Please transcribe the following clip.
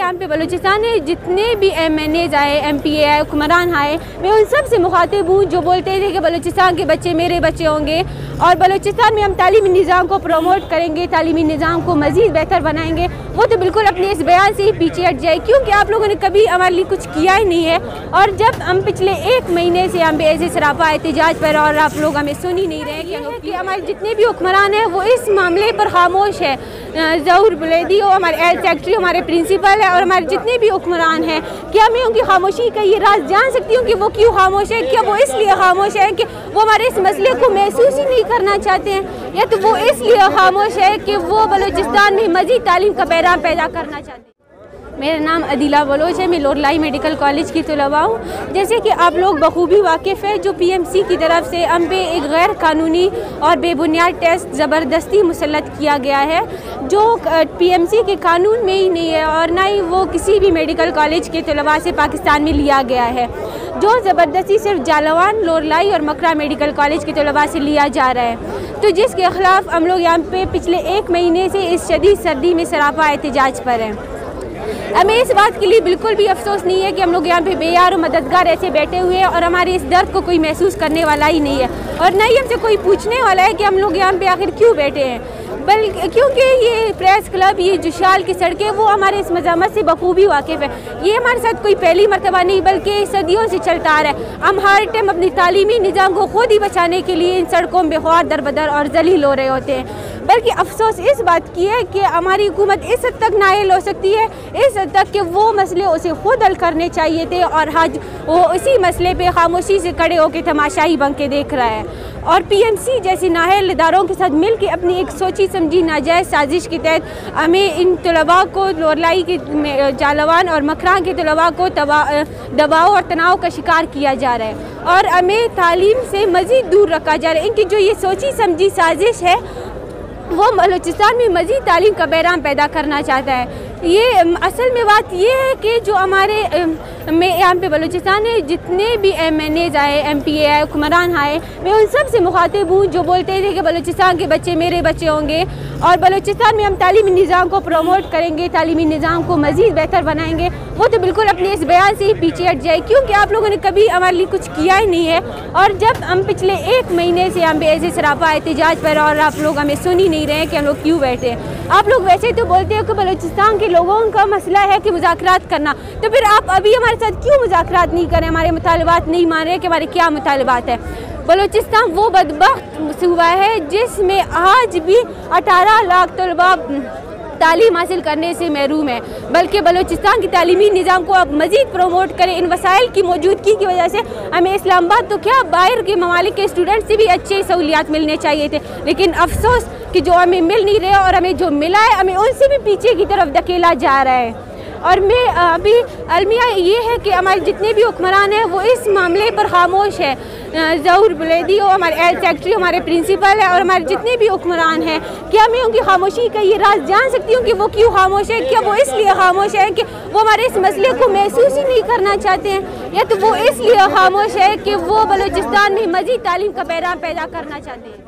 यहाँ पे बलूचिस्तान में जितने भी MNAs आए, MPA आए, हुक्मरान आए, मैं उन सब से मुखातिब हूँ जो बोलते थे कि बलूचिस्तान के बच्चे मेरे बच्चे होंगे और बलूचिस्तान में हम तालीमी निज़ाम को प्रमोट करेंगे, तालीमी निज़ाम को मज़ीद बेहतर बनाएंगे। वो तो बिल्कुल अपने इस बयान से ही पीछे हट जाए, क्योंकि आप लोगों ने कभी हमारे लिए कुछ किया ही नहीं है। और जब हम पिछले 1 महीने से हम पे ऐसे सरापा एहतजाज पर और आप लोग हमें सुन ही नहीं रहे कि हमारे जितने भी हुक्मरान हैं वो इस मामले पर खामोश है। ज़हूर बुलैदी हो, हमारे हेल्थ सेक्रेटरी, हमारे प्रिंसिपल है और हमारे जितने भी हुक्मरान हैं, क्या मैं उनकी खामोशी का ये राज जान सकती हूँ कि वो क्यों खामोश है? क्या वो इसलिए खामोश है कि वो हमारे इस मसले को महसूस ही नहीं करना चाहते हैं, या तो वो इसलिए खामोश है कि वो बलूचिस्तान में मज़ीद तालीम का पैगाम पैदा करना चाहते हैं? मेरा नाम अदीला बलोच है, मैं लोरलाई मेडिकल कॉलेज की तलबा हूँ। जैसे कि आप लोग बखूबी वाकिफ़ है, जो PMC की तरफ से हम पे एक गैर कानूनी और बेबुनियाद टेस्ट ज़बरदस्ती मुसल्लत किया गया है, जो PMC के कानून में ही नहीं है और ना ही वो किसी भी मेडिकल कॉलेज के तलबा से पाकिस्तान में लिया गया है, जो ज़बरदस्ती सिर्फ जालवान, लोरलाई और मकरा मेडिकल कॉलेज के तलबा से लिया जा रहा है। तो जिसके ख़िलाफ़ हम लोग यहाँ पे पिछले 1 महीने से इस शदीद सर्दी में सरापा एहतजाज पर हैं। हमें इस बात के लिए बिल्कुल भी अफसोस नहीं है कि हम लोग यहाँ पे बेयार और मददगार ऐसे बैठे हुए हैं और हमारे इस दर्द को कोई महसूस करने वाला ही नहीं है और न ही हमसे कोई पूछने वाला है कि हम लोग यहाँ पे आखिर क्यों बैठे हैं। बल्कि क्योंकि ये प्रेस क्लब, ये जुशाल की सड़कें, वो हमारे इस मज़ामत से बखूबी वाकिफ़ है। ये हमारे साथ कोई पहली मरतबा नहीं बल्कि सदियों से चलता आ रहा है। हम हर टाइम अपनी तालीमी निज़ाम को खुद ही बचाने के लिए इन सड़कों में बेख्वार दरबदर और जलील हो रहे होते हैं। बल्कि अफसोस इस बात की है कि हमारी हुकूमत इस हद तक नायल हो सकती है, इस हद तक कि वो मसले उसे खुद हल करने चाहिए थे और आज वो इसी मसले पे खामोशी से खड़े होकर तमाशाई बन के देख रहा है। और PMC जैसी नाहल इदारों के साथ मिल के अपनी एक सोची समझी नाजायज़ साजिश के तहत हमें इन तलबा को, लोरलाई के जालवान और मकरा के तलबा को दबाव और तनाव का शिकार किया जा रहा है और हमें तालीम से मज़ीद दूर रखा जा रहा है। इनकी जो ये सोची समझी साजिश है वो बलूचिस्तान में मज़ीद तालीम का पैगाम पैदा करना चाहता है। ये असल में बात ये है कि जो हमारे यहाँ पे बलूचिस्तान में जितने भी MNAs आए, MPA आए, हुक्मरान आए, मैं उन सब से मुखातिब हूँ जो बोलते थे कि बलूचिस्तान के बच्चे मेरे बच्चे होंगे और बलूचिस्तान में हम तालीमी निज़ाम को प्रमोट करेंगे, तालीमी निज़ाम को मज़ीद बेहतर बनाएंगे। वो तो बिल्कुल अपने इस बयान से ही पीछे हट जाए, क्योंकि आप लोगों ने कभी हमारे लिए कुछ किया ही नहीं है। और जब हम पिछले 1 महीने से हम पे ऐसे सरापा एहतजाज पर और आप लोग हमें सुन ही नहीं रहे हैं कि हम लोग क्यों बैठे हैं। आप लोग वैसे तो बोलते हो कि बलूचिस्तान के लोगों का मसला है कि मुज़ाकरात करना, तो फिर आप अभी हमारे साथ क्यों मुज़ाकरात नहीं करें, हमारे मुतालबात नहीं मान रहे कि हमारे क्या मुतालबात है। बलूचिस्तान वो बदबख्त सूबा है जिसमें आज भी 18 लाख तलबा तालीम हासिल करने से महरूम है, बल्कि बलूचिस्तान की तालीमी निज़ाम को अब मज़ीद प्रमोट करें। इन वसाइल की मौजूदगी की वजह से हमें इस्लामाबाद तो क्या बाहर के ममालिक के स्टूडेंट से भी अच्छे सहूलियात मिलने चाहिए थे, लेकिन अफसोस कि जो हमें मिल नहीं रहे और हमें जो मिला है हमें उनसे भी पीछे की तरफ धकेला जा रहा है। और मैं अभी अलमिया ये है कि हमारे जितने भी हुक्मरान हैं वो इस मामले पर खामोश है। ज़हूर बुलैदी हो, हमारे हेल्थ सेक्रेटरी, हमारे प्रिंसिपल है और हमारे जितने भी हुक्मरान हैं, क्या मैं उनकी खामोशी का ये राज जान सकती हूँ कि वो क्यों खामोश है? क्या वो इसलिए खामोश है कि वो हमारे इस मसले को महसूस ही नहीं करना चाहते हैं, या तो वो इसलिए खामोश है कि वो बलूचिस्तान में मज़ीद तालीम का पैगाम पैदा करना चाहते हैं?